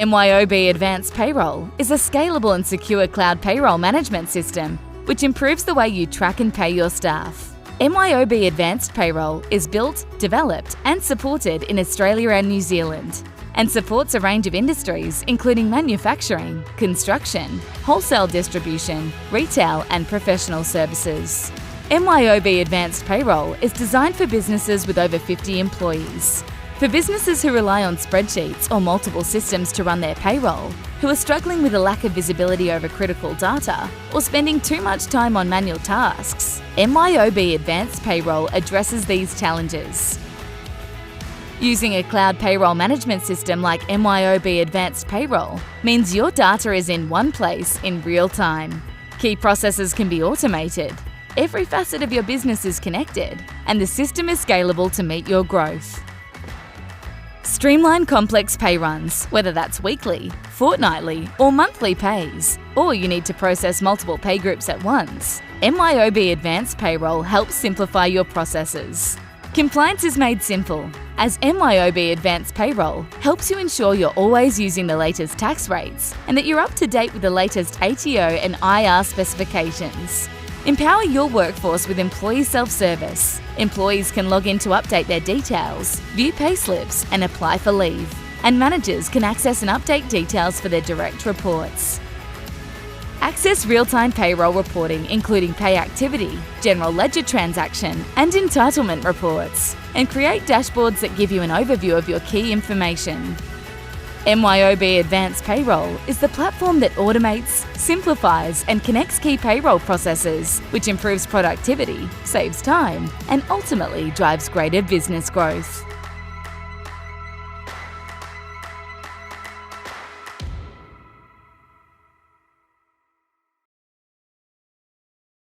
MYOB Advanced Payroll is a scalable and secure cloud payroll management system which improves the way you track and pay your staff. MYOB Advanced Payroll is built, developed and supported in Australia and New Zealand and supports a range of industries including manufacturing, construction, wholesale distribution, retail and professional services. MYOB Advanced Payroll is designed for businesses with over 50 employees. For businesses who rely on spreadsheets or multiple systems to run their payroll, who are struggling with a lack of visibility over critical data, or spending too much time on manual tasks, MYOB Advanced Payroll addresses these challenges. Using a cloud payroll management system like MYOB Advanced Payroll means your data is in one place in real time. Key processes can be automated, every facet of your business is connected, and the system is scalable to meet your growth. Streamline complex pay runs, whether that's weekly, fortnightly, or monthly pays, or you need to process multiple pay groups at once. MYOB Advanced Payroll helps simplify your processes. Compliance is made simple, as MYOB Advanced Payroll helps you ensure you're always using the latest tax rates and that you're up to date with the latest ATO and IR specifications. Empower your workforce with employee self-service. Employees can log in to update their details, view payslips and apply for leave. And managers can access and update details for their direct reports. Access real-time payroll reporting including pay activity, general ledger transaction and entitlement reports. And create dashboards that give you an overview of your key information. MYOB Advanced Payroll is the platform that automates, simplifies and connects key payroll processes, which improves productivity, saves time and ultimately drives greater business growth.